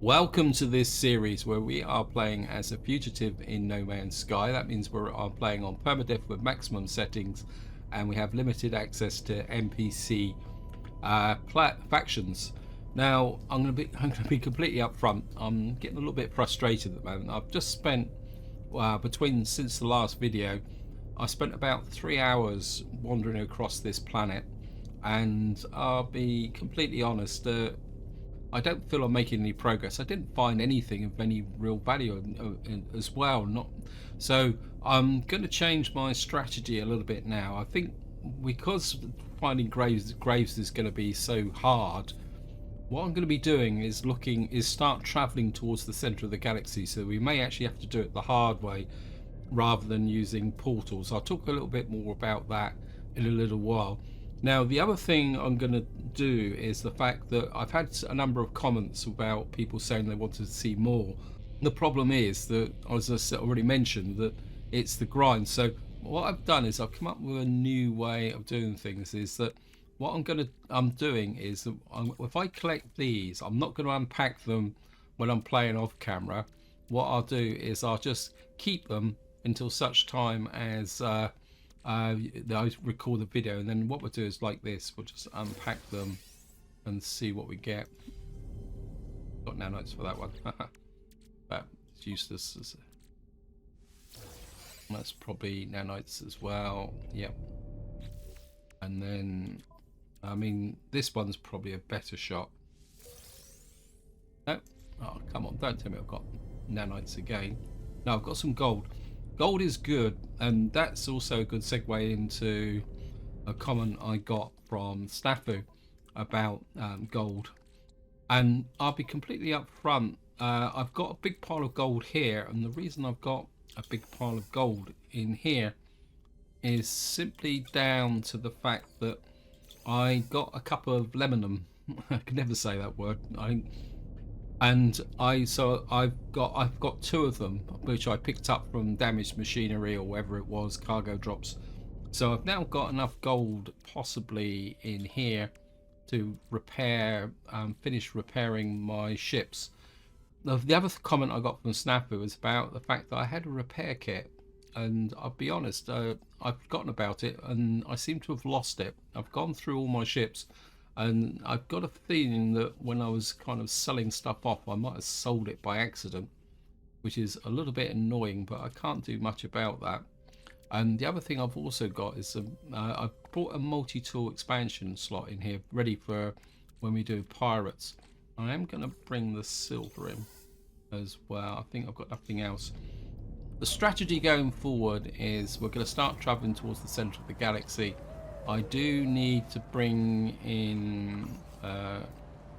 Welcome to this series where we are playing as a fugitive in No Man's Sky. That means we are playing on permadeath with maximum settings, and we have limited access to NPC factions. Now, I'm going to be completely upfront. I'm getting a little bit frustrated at the moment. I've just spent since the last video, I spent about 3 hours wandering across this planet, and I'll be completely honest. I don't feel I'm making any progress. I didn't find anything of any real value as well. So I'm going to change my strategy a little bit now. I think because finding graves is going to be so hard. What I'm going to be doing is start traveling towards the center of the galaxy. So we may actually have to do it the hard way rather than using portals. I'll talk a little bit more about that in a little while. Now, the other thing I'm going to do is the fact that I've had a number of comments about people saying they wanted to see more. The problem is that, as I already mentioned, that it's the grind. So what I've done is I've come up with a new way of doing things. Is that what I'm doing is that if I collect these, I'm not going to unpack them when I'm playing off camera. What I'll do is I'll just keep them until such time as I record the video, and then what we'll do is like this. We'll just unpack them and see what we get. Got nanotes for that one. But it's useless. That's probably nanotes as well. Yep. And then, I mean, this one's probably a better shot. No. Oh, come on. Don't tell me I've got nanotes again. No, I've got some gold. Gold is good, and that's also a good segue into a comment I got from Snafu about gold. And I'll be completely upfront. I've got a big pile of gold here, and the reason I've got a big pile of gold in here is simply down to the fact that I got a cup of lemonum. I can never say that word. I've got two of them, which I picked up from damaged machinery or wherever it was, cargo drops. So I've now got enough gold possibly in here to finish repairing my ships. Now, the other comment I got from Snafu was about the fact that I had a repair kit, and I'll be honest, I've forgotten about it, and I seem to have lost it. I've gone through all my ships, and I've got a feeling that when I was kind of selling stuff off, I might have sold it by accident, which is a little bit annoying, but I can't do much about that. And the other thing I've also got is I've brought a multi-tool expansion slot in here, ready for when we do pirates. I am going to bring the silver in as well. I think I've got nothing else. The strategy going forward is we're going to start traveling towards the center of the galaxy. I do need to bring in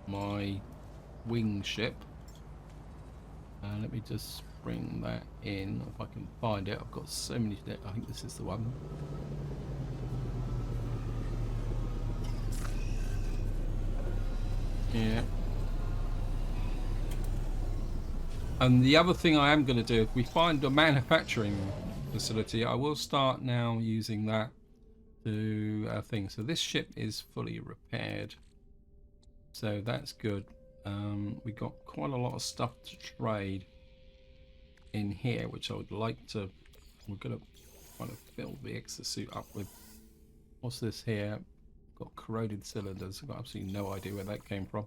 my wing ship. Let me just bring that in if I can find it. I've got so many. I think this is the one. Yeah. And the other thing I am going to do, if we find a manufacturing facility, I will start now using that to thing. So this ship is fully repaired, so that's good. We got quite a lot of stuff to trade in here, which I would like to. We're gonna kind of fill the exosuit up with. What's this here? Got corroded cylinders. I've got absolutely no idea where that came from.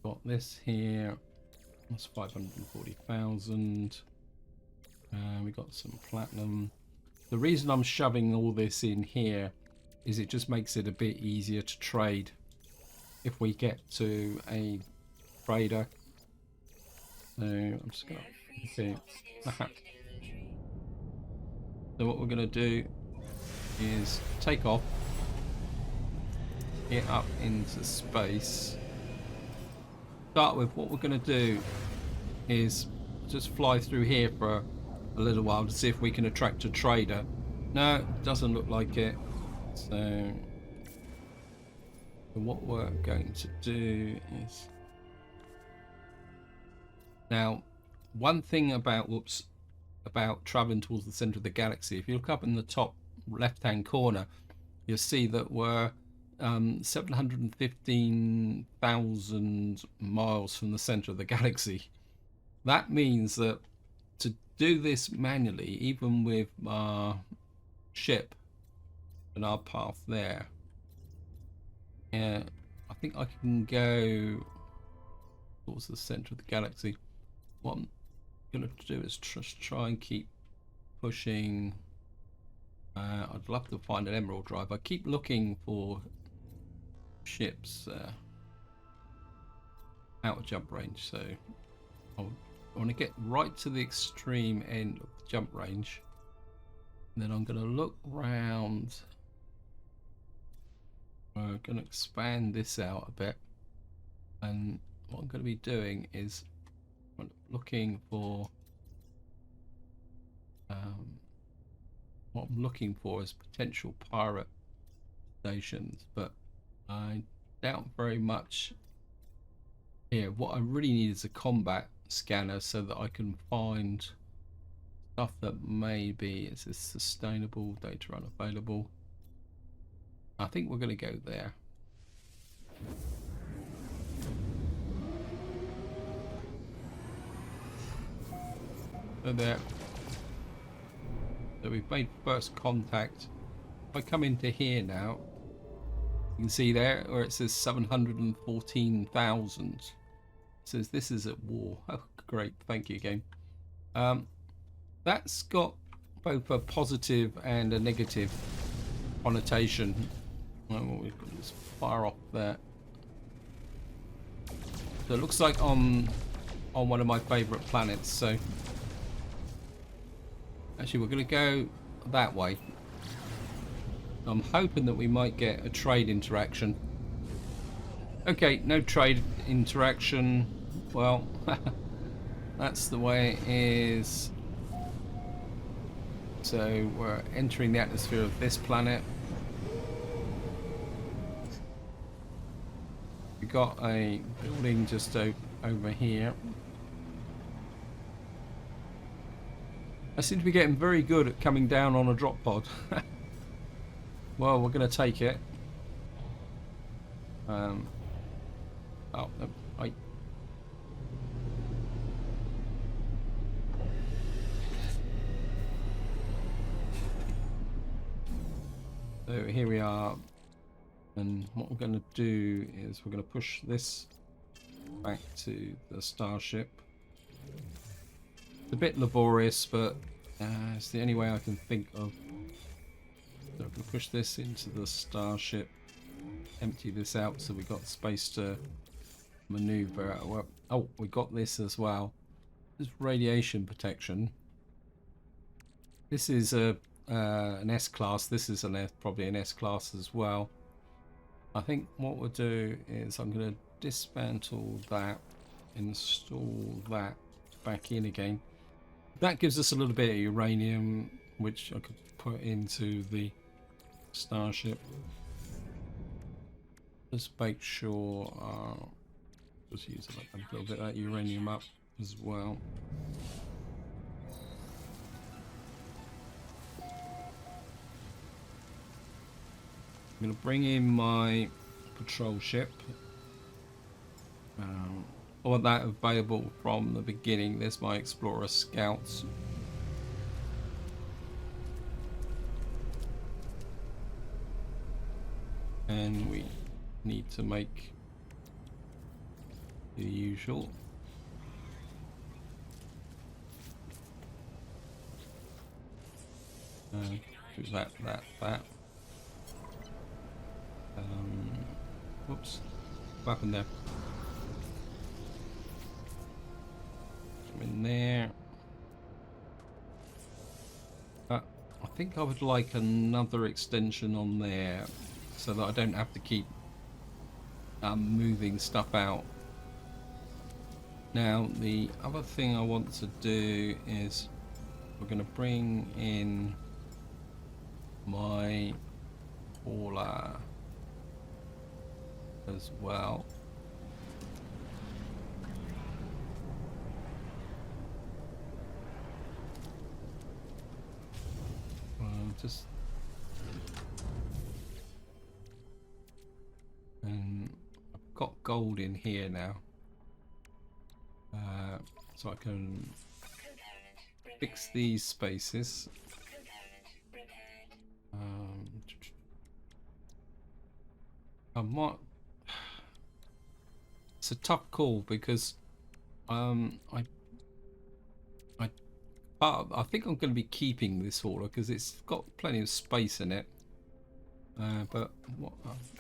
Got this here. That's 540,000. We got some platinum. The reason I'm shoving all this in here is it just makes it a bit easier to trade if we get to a trader. So I'm just gonna So what we're gonna do is take off, get up into space. Start with what we're gonna do is just fly through here for a little while to see if we can attract a trader. No, it doesn't look like it. So what we're going to do is now one thing about traveling towards the center of the galaxy. If you look up in the top left-hand corner, you'll see that we're 715,000 miles from the center of the galaxy. That means that to do this manually, even with our ship and our path there, yeah, I think I can go towards the center of the galaxy. What I'm gonna do is just try and keep pushing. I'd love to find an emerald drive. I keep looking for ships out of jump range, so I want to get right to the extreme end of the jump range, and then I'm going to look round. We're going to expand this out a bit, and what I'm going to be doing is looking for what I'm looking for is potential pirate stations, but I doubt very much here. What I really need is a combat scanner so that I can find stuff that maybe is this sustainable, data unavailable. I think we're going to go there. So there. So we've made first contact. If I come into here now, you can see there where it says 714,000. It says this is at war. Oh, great. Thank you, game. That's got both a positive and a negative connotation. Well, we've got this fire off there. So it looks like on one of my favorite planets. So actually, we're going to go that way. I'm hoping that we might get a trade interaction. Okay, no trade interaction. Well, that's the way it is. So we're entering the atmosphere of this planet. We got a building just over here. I seem to be getting very good at coming down on a drop pod. Well, we're going to take it. Oh, no, wait. So here we are. And what we're going to do is we're going to push this back to the starship. It's a bit laborious, but it's the only way I can think of. So I'm going to push this into the starship, empty this out so we've got space to maneuver. Oh, we got this as well. This is radiation protection. This is an S-class. This is probably an S-class as well. I think what we'll do is I'm going to dismantle that, install that back in again. That gives us a little bit of uranium, which I could put into the starship. Just make sure just use a little bit of that uranium up as well. I'm going to bring in my patrol ship. I want that available from the beginning. There's my Explorer Scouts. And we need to make the usual. Do that. Whoops. What happened there? Come in there. I think I would like another extension on there so that I don't have to keep moving stuff out. Now, the other thing I want to do is we're going to bring in my hauler as well. got gold in here now, so I can fix these spaces. I might. It's a tough call because I think I'm going to be keeping this hauler because it's got plenty of space in it. But what?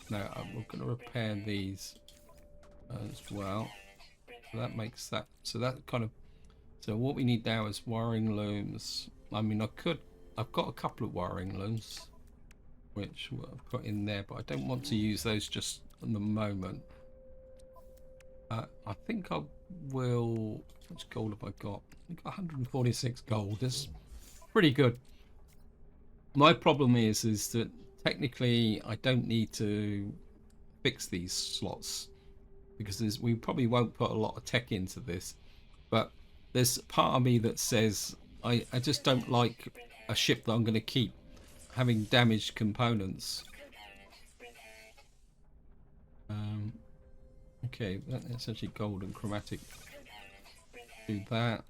No, we're going to repair these as well. So that makes that. So that kind of. So what we need now is wiring looms. I mean, I've got a couple of wiring looms, which we'll put in there, but I don't want to use those just at the moment. I think I will. How much gold have I got? I've got 146 gold. That's pretty good. My problem is that technically I don't need to fix these slots because we probably won't put a lot of tech into this. But there's part of me that says I just don't like a ship that I'm going to keep having damaged components. Okay, that's actually gold and chromatic. Do that.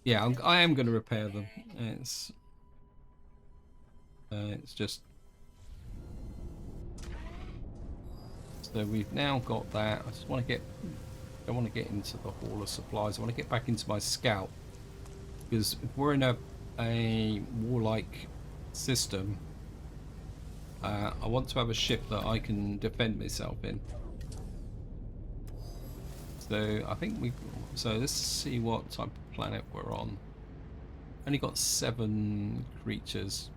Yeah, I am going to repair them. It's just so we've now got that. I just want to get. I want to get into the hall of supplies. I want to get back into my scout because if we're in a warlike system, I want to have a ship that I can defend myself in. So I think so let's see what type of planet we're on. Only got 7 creatures,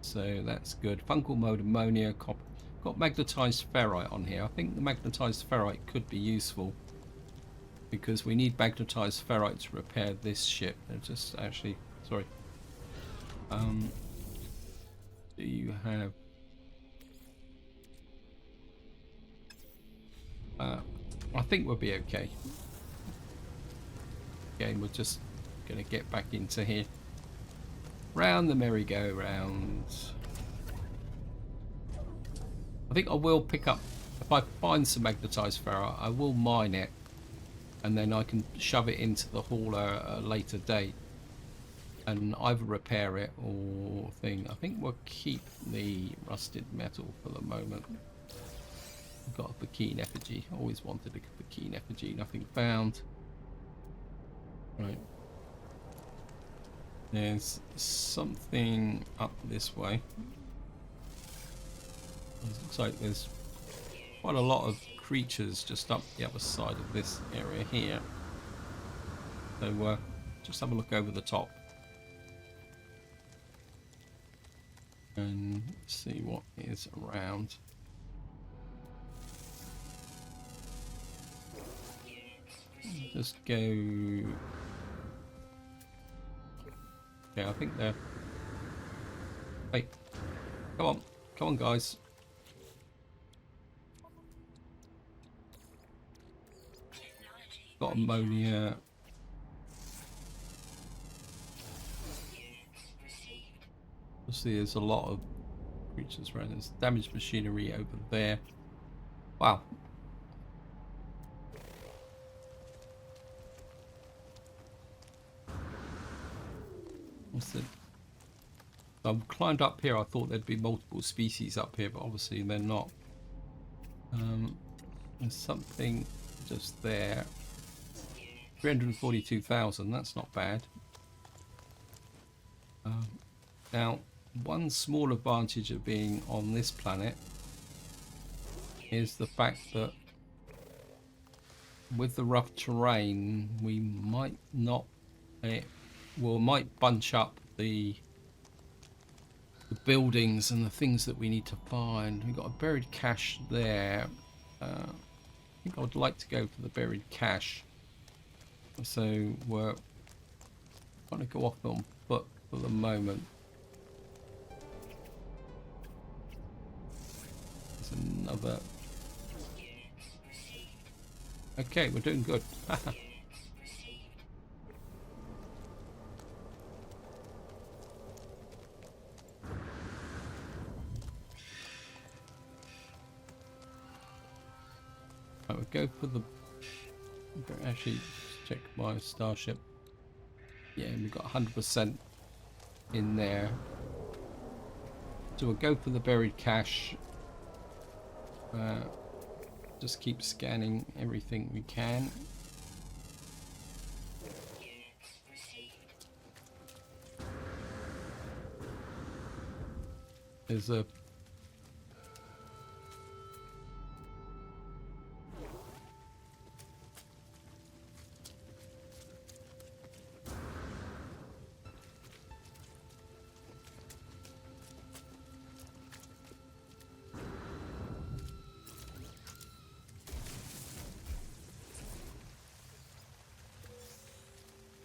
so that's good. Fungal mode, ammonia, copper. Got magnetized ferrite on here. I think the magnetized ferrite could be useful because we need magnetized ferrite to repair this ship. Just actually, sorry. Do you have? I think we'll be okay. Again, we're just gonna get back into here. Round the merry-go-round. I think I will pick up, if I find some magnetized ferrite, I will mine it, and then I can shove it into the hauler at a later date, and either repair it or thing. I think we'll keep the rusted metal for the moment. I've got a Bakine effigy. Always wanted a Bakine effigy. Nothing found. Right. There's something up this way. It looks like there's quite a lot of creatures just up the other side of this area here. So just have a look over the top and see what is around. Just go. Okay, I think they're. Hey, come on, guys. Got ammonia. Obviously, there's a lot of creatures around. There's damaged machinery over there. Wow. What's it? I've climbed up here. I thought there'd be multiple species up here, but obviously they're not. There's something just there. 342,000. That's not bad. Now, one small advantage of being on this planet is the fact that with the rough terrain, we might not. Might bunch up the buildings and the things that we need to find. We've got a buried cache there. I think I would like to go for the buried cache. So we're going to go off on foot for the moment. There's another. Okay, we're doing good. I would go for the. Actually, check my starship. Yeah, we've got 100% in there. So we'll go for the buried cache. Just keep scanning everything we can. There's a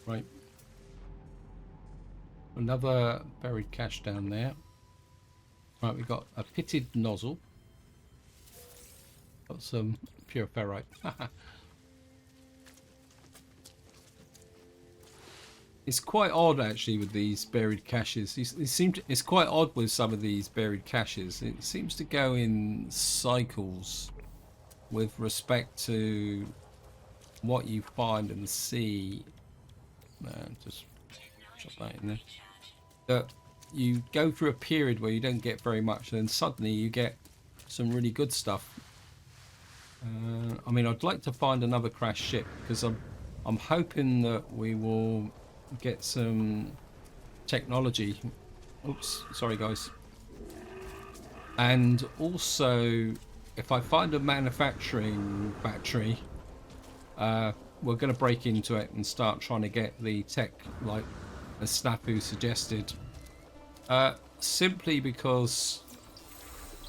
right. Another buried cache down there. Right, we've got a pitted nozzle. Got some pure ferrite. It's quite odd actually with these buried caches. It's quite odd with some of these buried caches. It seems to go in cycles with respect to what you find and see. Just shut that in there. That you go through a period where you don't get very much, and then suddenly you get some really good stuff. I mean, I'd like to find another crashed ship because I'm hoping that we will get some technology. Oops, sorry guys. And also, if I find a manufacturing factory, we're going to break into it and start trying to get the tech like the Snafu suggested. Simply because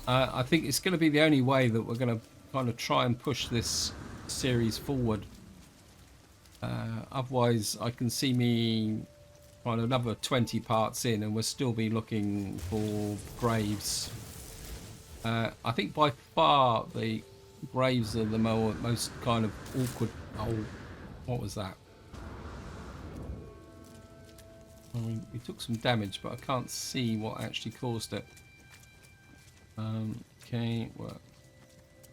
I think it's going to be the only way that we're going to kind of try and push this series forward. Otherwise, I can see me find another 20 parts in and we'll still be looking for graves. I think by far the graves are the most kind of awkward. Oh, what was that? I mean, we took some damage, but I can't see what actually caused it. Okay, well,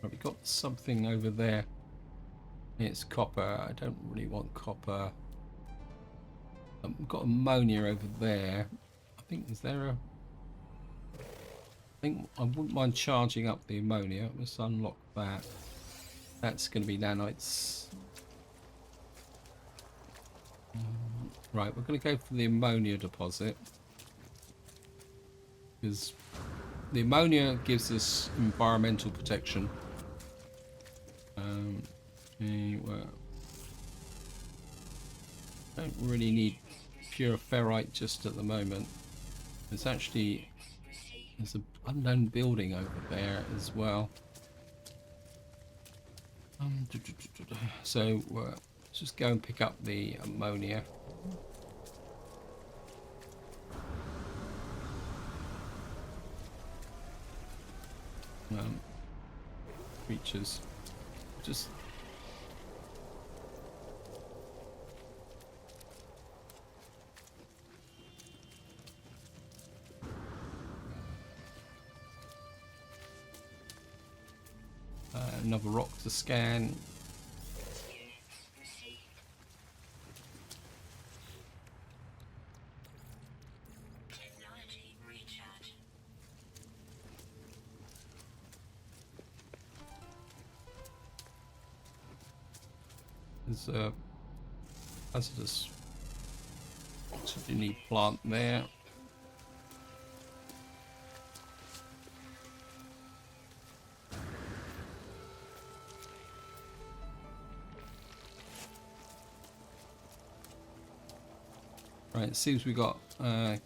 we got something over there. It's copper. I don't really want copper. We've got ammonia over there. I think, is there a... I think I wouldn't mind charging up the ammonia. Let's unlock that. That's going to be nanites. Right, we're going to go for the ammonia deposit. Because the ammonia gives us environmental protection. Okay, well, don't really need pure ferrite just at the moment. There's an unknown building over there as well. So let's just go and pick up the ammonia. Creatures, just another rock to scan. There's a hazardous oxygen plant there. Right, it seems we got a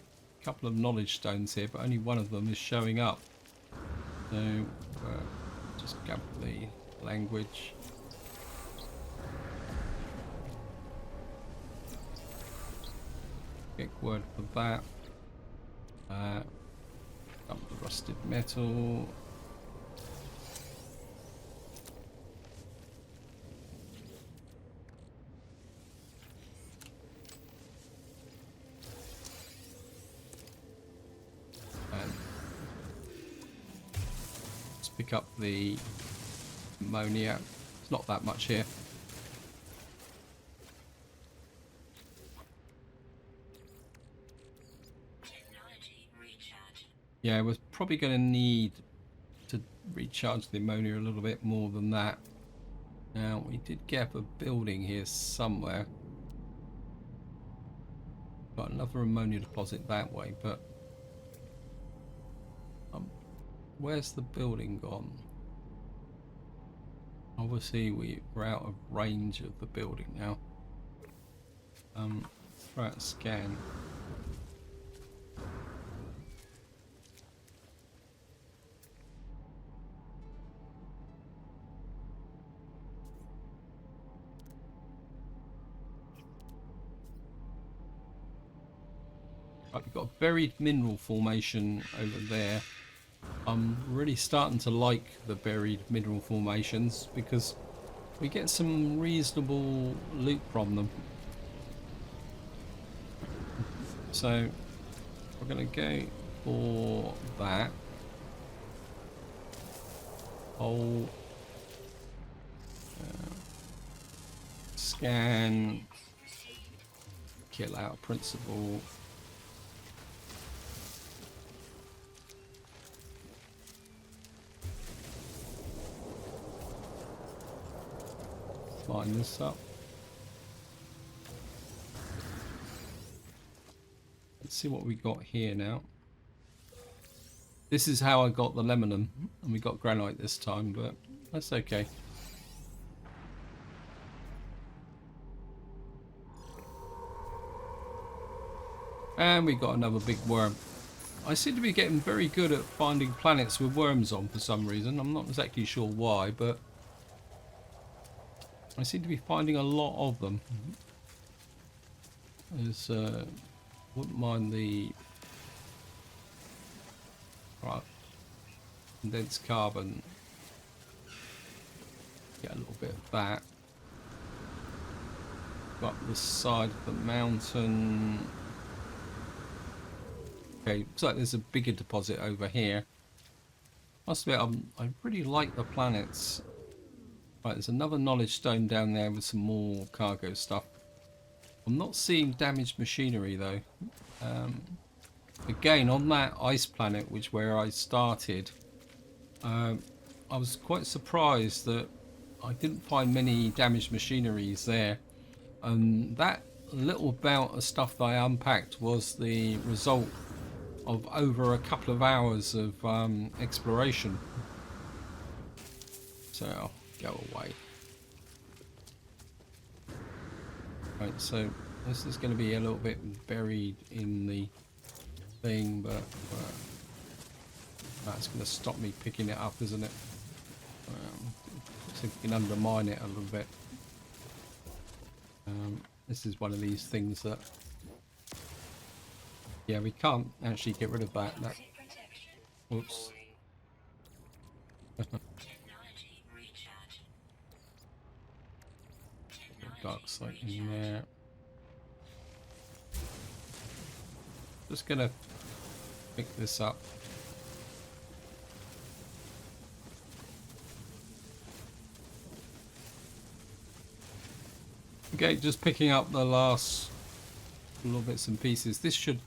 couple of knowledge stones here, but only one of them is showing up. So just grab the language. Get word for that. Up the rusted metal. And let's pick up the ammonia. not that much here. Yeah, we're probably going to need to recharge the ammonia a little bit more than that. Now, we did get a building here somewhere. Got another ammonia deposit that way, but where's the building gone? Obviously, we're out of range of the building now. Throw out a scan. Right, we've got a buried mineral formation over there. I'm really starting to like the buried mineral formations because we get some reasonable loot from them. So we're going to go for that. Whole scan, kill out principal. Line this up. Let's see what we got here now. This is how I got the lemonum, and we got granite this time, but that's okay. And we got another big worm. I seem to be getting very good at finding planets with worms on for some reason. I'm not exactly sure why, but I seem to be finding a lot of them. There's, wouldn't mind the right condensed carbon. Get a little bit of that. Go up the side of the mountain. Okay, looks like there's a bigger deposit over here. Must admit, I really like the planets. Right, there's another knowledge stone down there with some more cargo stuff. I'm not seeing damaged machinery though. Again, on that ice planet, where I started, I was quite surprised that I didn't find many damaged machineries there. And that little bout of stuff that I unpacked was the result of over a couple of hours of exploration. So go away. Right, so this is going to be a little bit buried in the thing, but that's going to stop me picking it up, isn't it? So we can undermine it a little bit. This is one of these things that, yeah, we can't actually get rid of that. Oops. Dark site in there. Just gonna pick this up. Okay, just picking up the last little bits and pieces. This should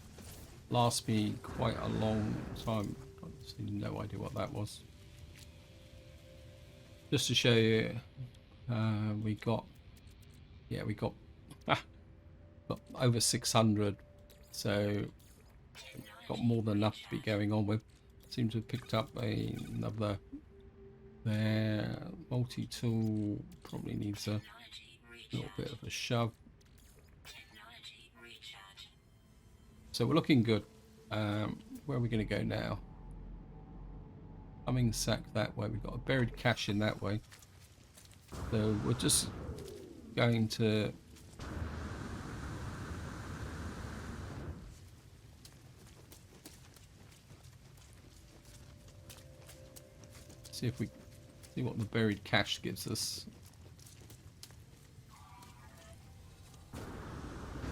last me quite a long time. I've no idea what that was. Just to show you, we got over 600, so got more than enough to be going on with. Seem to have picked up another there. Multi-tool probably needs a little bit of a shove. So we're looking good. Where are we going to go now? Coming sack that way. We've got a buried cache in that way. So we're just going to see if we see what the buried cache gives us.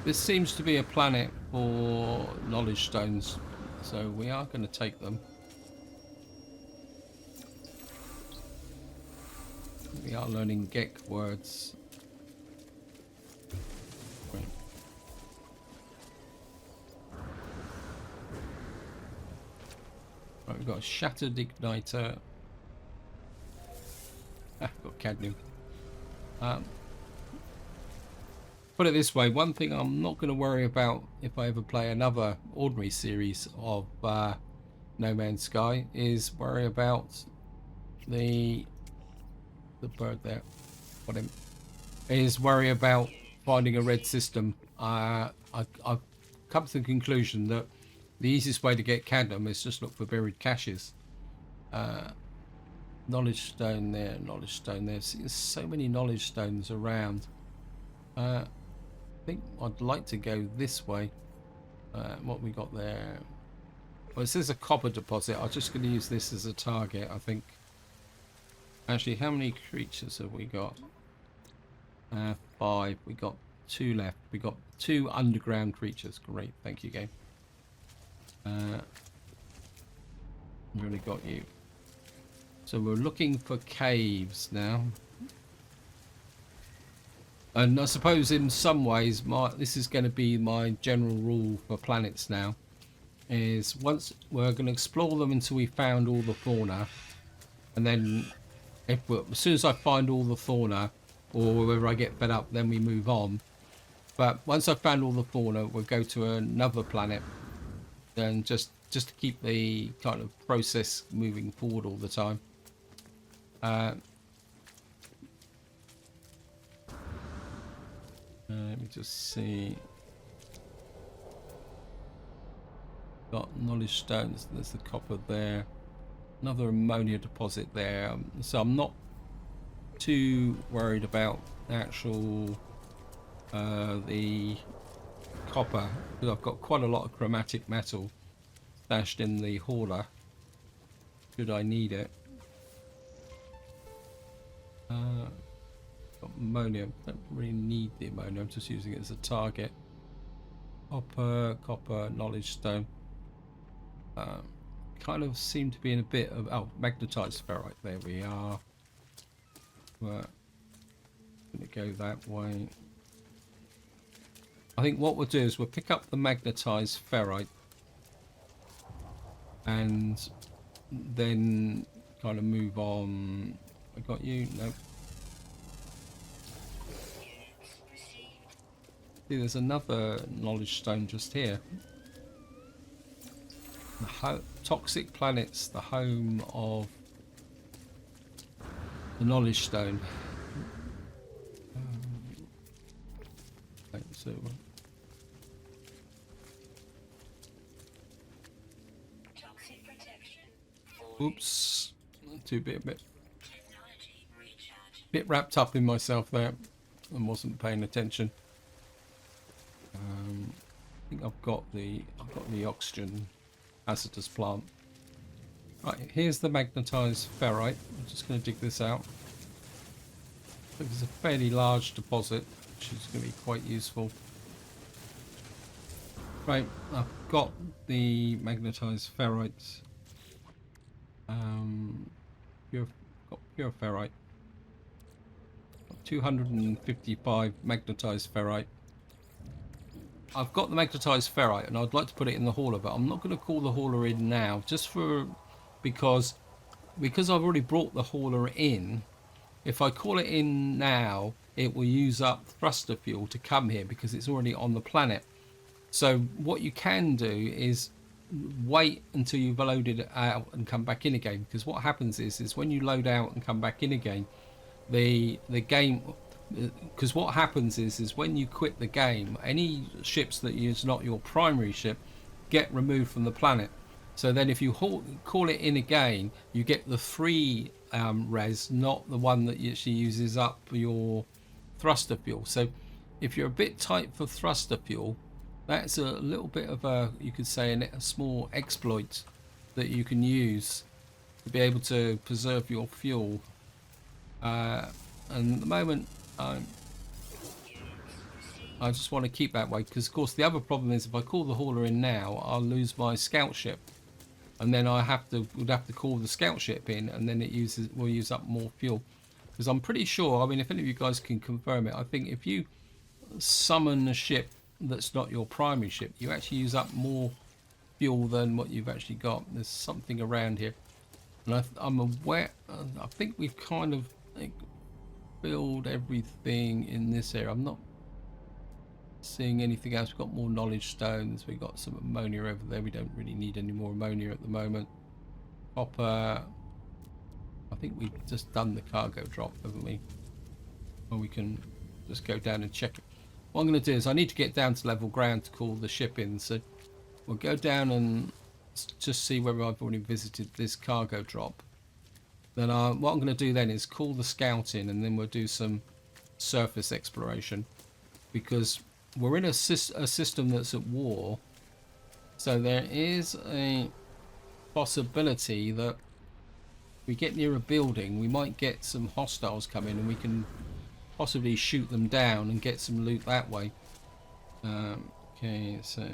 This seems to be a planet for knowledge stones, so we are going to take them. We We are learning Gek words. Right. Right, we've got a shattered igniter. Got cadmium. Put it this way, one thing I'm not going to worry about if I ever play another ordinary series of No Man's Sky is worry about the bird there. Got him. Is worry about finding a red system. I've come to the conclusion that the easiest way to get cadmium is just look for buried caches. Knowledge stone there, knowledge stone there. See, there's so many knowledge stones around. I think I'd like to go this way. What we got there? Well, it says a copper deposit. I'm just going to use this as a target, I think. Actually, how many creatures have we got? 5. We got 2 left. We got 2 underground creatures. Great, thank you, game. Really got you. So we're looking for caves now. And I suppose in some ways this is going to be my general rule for planets now, is once we're going to explore them until we found all the fauna, and then as soon as I find all the fauna, or whether I get fed up, then we move on. But once I've found all the fauna, we'll go to another planet, and just to keep the kind of process moving forward all the time. Let me just see. Got knowledge stones. There's the copper there. Another ammonia deposit there. So I'm not too worried about the actual the copper, because I've got quite a lot of chromatic metal stashed in the hauler should I need it. Got ammonia. Don't really need the ammonia. I'm just using it as a target. Copper, knowledge stone. Kind of seem to be in a bit of magnetized ferrite. There we are. We're gonna go that way. I think what we'll do is we'll pick up the magnetized ferrite and then kind of move on. I got you. Nope. See, there's another knowledge stone just here. The toxic planets, the home of the knowledge stone. So, oops, too bit wrapped up in myself there and wasn't paying attention. I think I've got the oxygen hazardous plant. Right, here's the magnetized ferrite. I'm just going to dig this out. I think it's a fairly large deposit, which is going to be quite useful. Right, I've got the magnetized ferrite. Pure ferrite. Got 255 magnetized ferrite. I've got the magnetized ferrite and I'd like to put it in the hauler, but I'm not going to call the hauler in now, just because I've already brought the hauler in. If I call it in now, it will use up thruster fuel to come here because it's already on the planet. So what you can do is wait until you've loaded it out and come back in again, because what happens is when you load out and come back in again, the game, because what happens is when you quit the game, any ships that is not your primary ship get removed from the planet. So then if you call it in again, you get the free res, not the one that actually uses up your thruster fuel. So if you're a bit tight for thruster fuel, that's a little bit of you could say a small exploit that you can use to be able to preserve your fuel. And at the moment, I just want to keep that way, because of course the other problem is if I call the hauler in now, I'll lose my scout ship, and then would have to call the scout ship in, and then will use up more fuel. Because I'm pretty sure, I mean, if any of you guys can confirm it, I think if you summon a ship that's not your primary ship, you actually use up more fuel than what you've actually got. There's something around here. And I'm aware, I think we've kind of filled everything in this area. I'm not seeing anything else. We've got more knowledge stones. We've got some ammonia over there. We don't really need any more ammonia at the moment. Copper. I think we've just done the cargo drop, haven't we? Or we can just go down and check it. What I'm going to do is I need to get down to level ground to call the ship in. So we'll go down and just see whether I've already visited this cargo drop. Then what I'm going to do then is call the scout in, and then we'll do some surface exploration, because we're in a system that's at war. So there is a possibility that we get near a building, we might get some hostiles come in, and we can possibly shoot them down and get some loot that way. Okay, so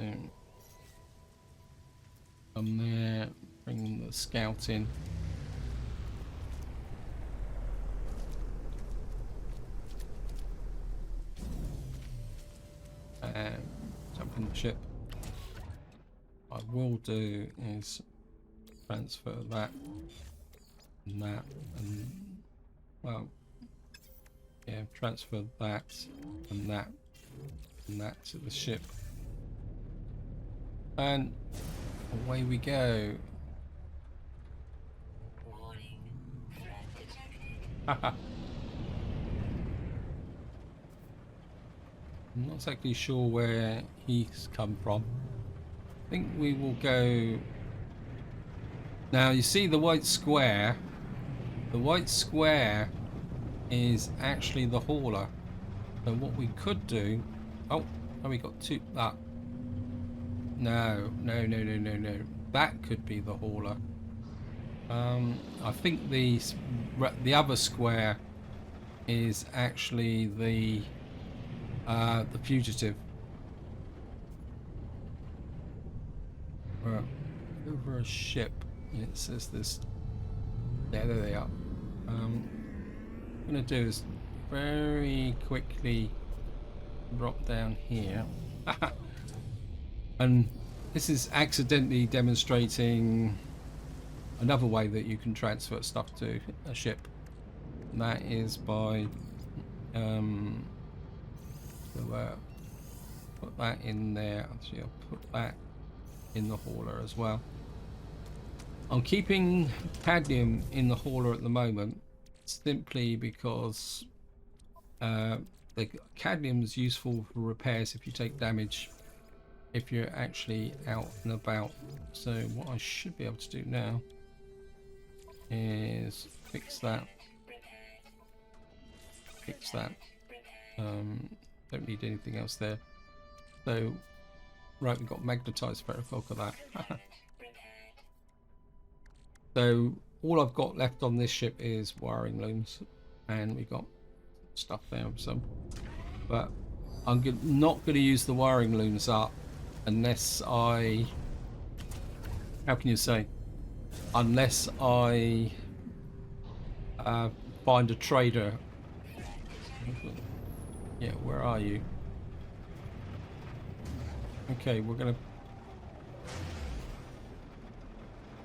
come there, bring the scout in. And jump in the ship. What I will do is transfer that and that, and well, yeah, transfer that and that and that to the ship, and away we go. Haha. I'm not exactly sure where he's come from. I think we will go... Now you see the white square. The white square is actually the hauler. So what we could do... Oh, we got two... No. That could be the hauler. I think the other square is actually the fugitive. Over a ship. It says this. Yeah, there they are. What I'm gonna do is very quickly drop down here. And this is accidentally demonstrating another way that you can transfer stuff to a ship. And that is by put that in there. Actually, I'll put that in the hauler as well. I'm keeping cadmium in the hauler at the moment simply because the cadmium is useful for repairs if you take damage, if you're actually out and about. So what I should be able to do now is fix that. Don't need anything else there. So right, we've got magnetized ferric. Look at that. So all I've got left on this ship is wiring looms, and we've got stuff there. But I'm not going to use the wiring looms up unless I... How can you say? Unless I find a trader. Yeah, where are you? Okay, we're gonna...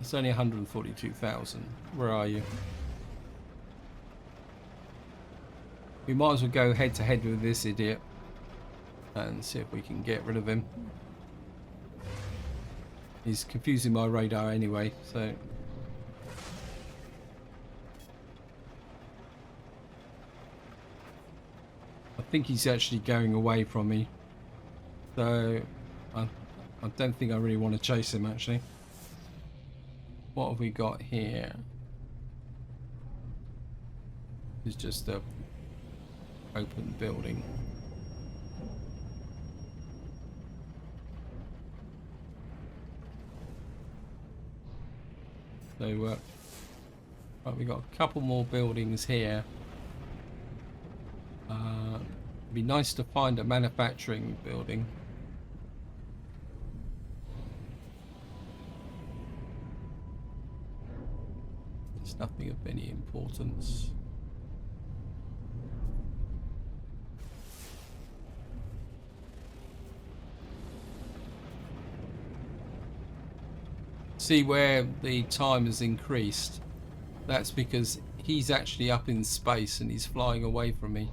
It's only 142,000. Where are you? We might as well go head to head with this idiot and see if we can get rid of him. He's confusing my radar anyway, so... I think he's actually going away from me. So I don't think I really want to chase him actually. What have we got here? It's just a open building. So right, we got a couple more buildings here. It'd be nice to find a manufacturing building. There's nothing of any importance. See where the time has increased? That's because he's actually up in space and he's flying away from me.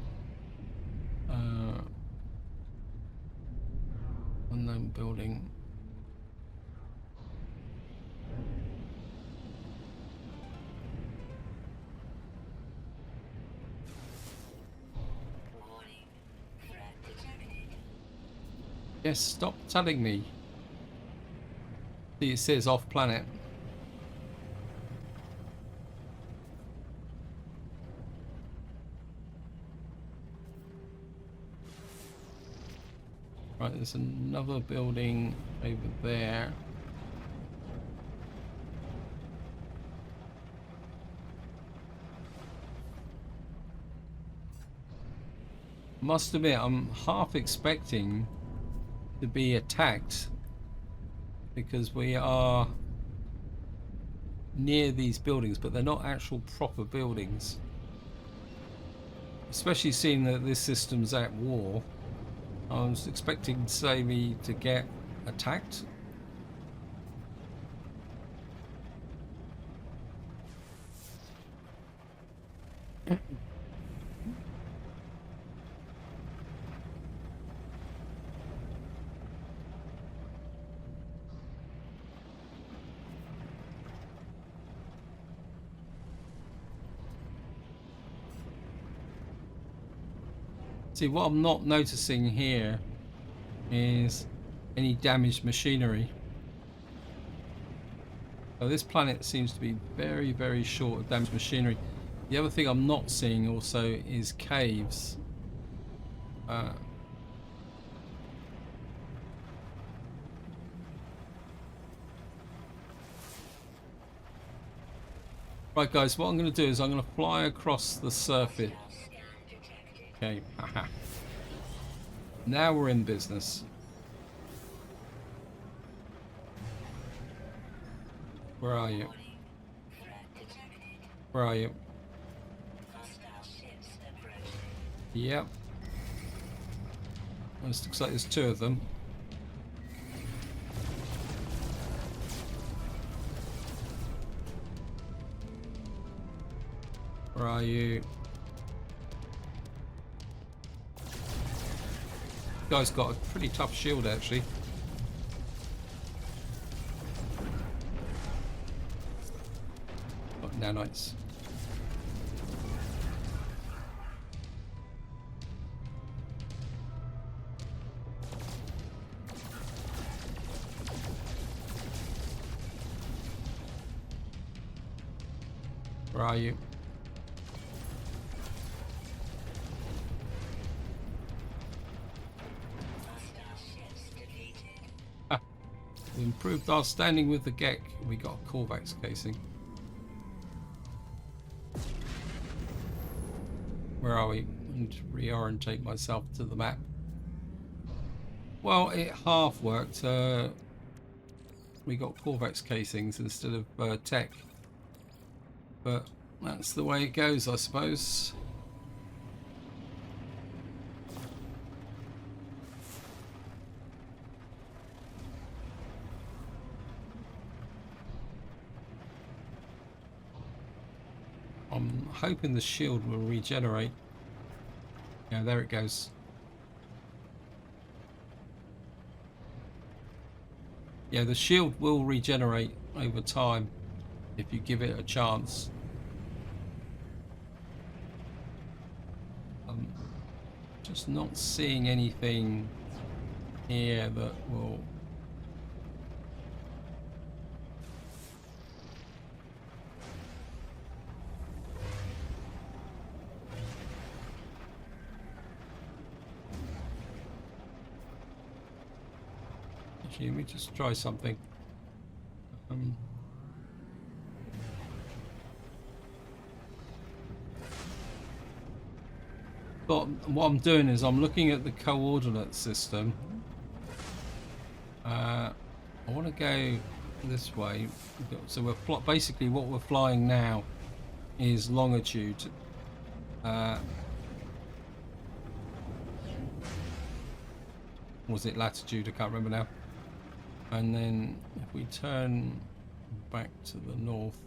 Unknown building. Yes, stop telling me. See, it says off planet. Right, there's another building over there. Must admit, I'm half expecting to be attacked because we are near these buildings, but they're not actual proper buildings. Especially seeing that this system's at war, I was expecting, say, me to get attacked. See, what I'm not noticing here is any damaged machinery. So this planet seems to be very, very short of damaged machinery. The other thing I'm not seeing also is caves. Right, guys, what I'm going to do is I'm going to fly across the surface. Okay, haha. Now we're in business. Where are you? Where are you? Yep. This looks like there's two of them. Where are you? Guy's got a pretty tough shield, actually. Got nanites. Where are you? We improved our standing with the Gek. We got a Corvax casing. Where are we? I need to reorientate myself to the map. Well, it half worked. We got Corvax casings instead of tech. But that's the way it goes, I suppose. I'm hoping the shield will regenerate. Yeah, there it goes. Yeah, the shield will regenerate over time if you give it a chance. I'm just not seeing anything here that will... Actually, let me just try something. But what I'm doing is I'm looking at the coordinate system. I want to go this way. So we're basically what we're flying now is longitude. Was it latitude? I can't remember now. And then if we turn back to the north.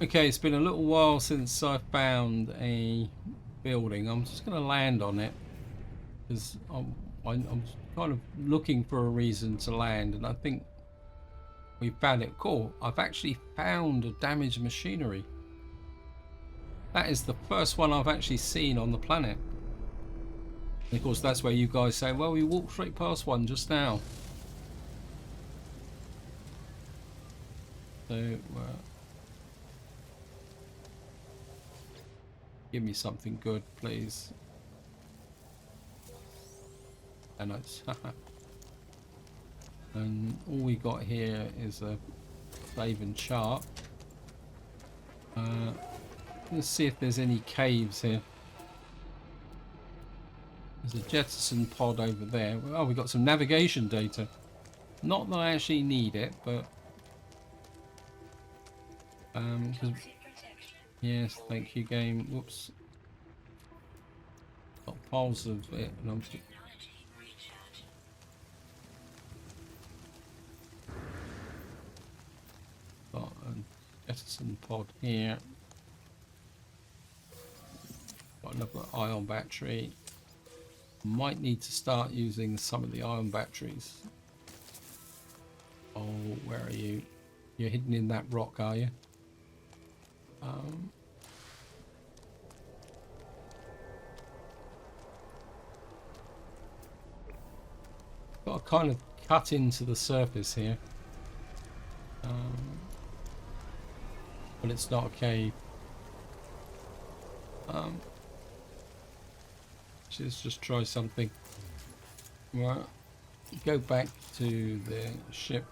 Okay, it's been a little while since I found a building. I'm just going to land on it because I'm kind of looking for a reason to land, and I think we found it. Cool. I've actually found a damaged machinery. That is the first one I've actually seen on the planet. And of course, that's where you guys say, well, we walked straight past one just now. So, give me something good, please. And it's and all we got here is a save and chart. Let's see if there's any caves here. There's a jettison pod over there. Oh, we got some navigation data. Not that I actually need it, but yes, thank you, game. Whoops. Got piles of it, and I'm got a jettison pod here. Got another ion battery. Might need to start using some of the ion batteries. Oh, where are you? You're hidden in that rock, are you? Got to kind of cut into the surface here. But it's not a cave. Let's just try something. Right, go back to the ship.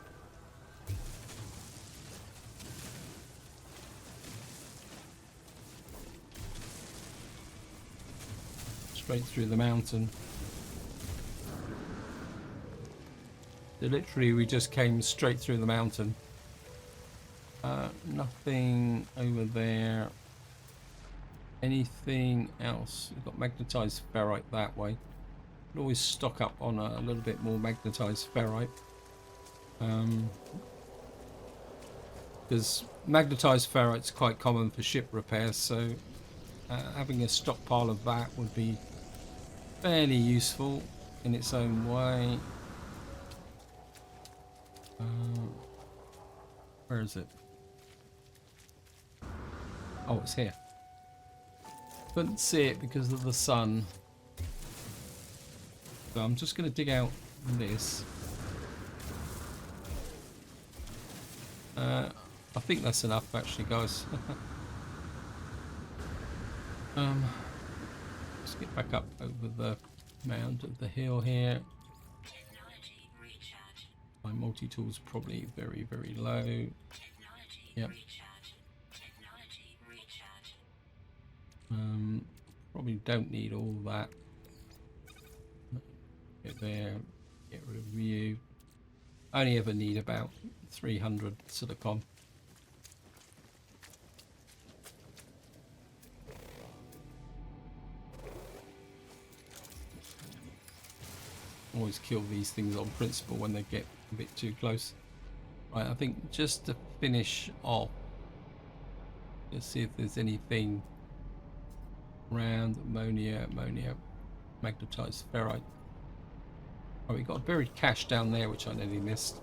Straight through the mountain. So literally, we just came straight through the mountain. Nothing over there. Anything else? We've got magnetized ferrite that way. Could always stock up on a little bit more magnetized ferrite. Because magnetized ferrite's quite common for ship repairs, so having a stockpile of that would be fairly useful in its own way. Where is it? Oh, it's here. Couldn't see it because of the sun. So I'm just going to dig out this. I think that's enough actually, guys. Let's get back up over the mound of the hill here. My multi-tool's probably very, very low. Yep. Probably don't need all that. Get there, get rid of you. I only ever need about 300 silicon. Always kill these things on principle when they get a bit too close. Right, I think just to finish off, let's see if there's anything around. Ammonia, magnetized ferrite. Oh, we got a buried cache down there which I nearly missed.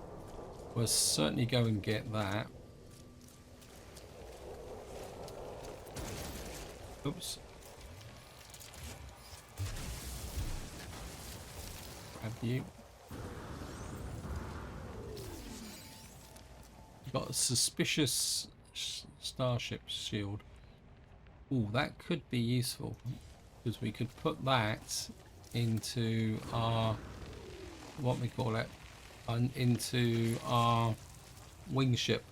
We'll certainly go and get that. Oops. Grab you. Got a suspicious starship shield. Ooh, that could be useful because we could put that into our, what we call it, into our wing ship.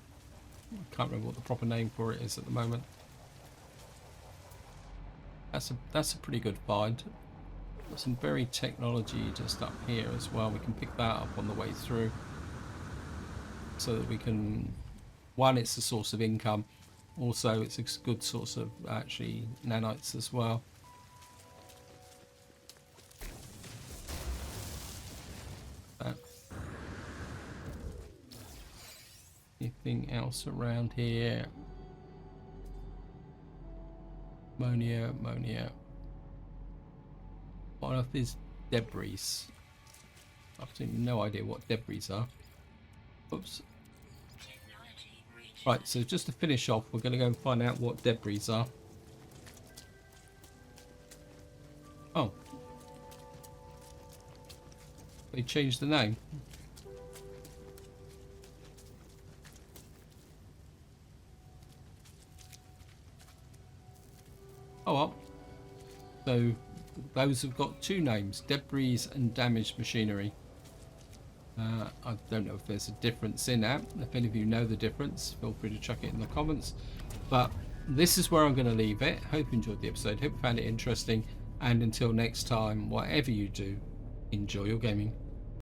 I can't remember what the proper name for it is at the moment. That's a pretty good find. Got some buried technology just up here as well. We can pick that up on the way through, so that we can. One, it's a source of income. Also, it's a good source of actually nanites as well. anything else around here? Ammonia, ammonia. What on earth is debris? I've absolutely no idea what debris are. Oops. Right, so just to finish off, we're going to go and find out what debris are. Oh. They changed the name. Oh well. So those have got two names, debris and damaged machinery. I don't know if there's a difference in that. If any of you know the difference, feel free to chuck it in the comments. But this is where I'm going to leave it. Hope you enjoyed the episode. Hope you found it interesting. And until next time, whatever you do, enjoy your gaming.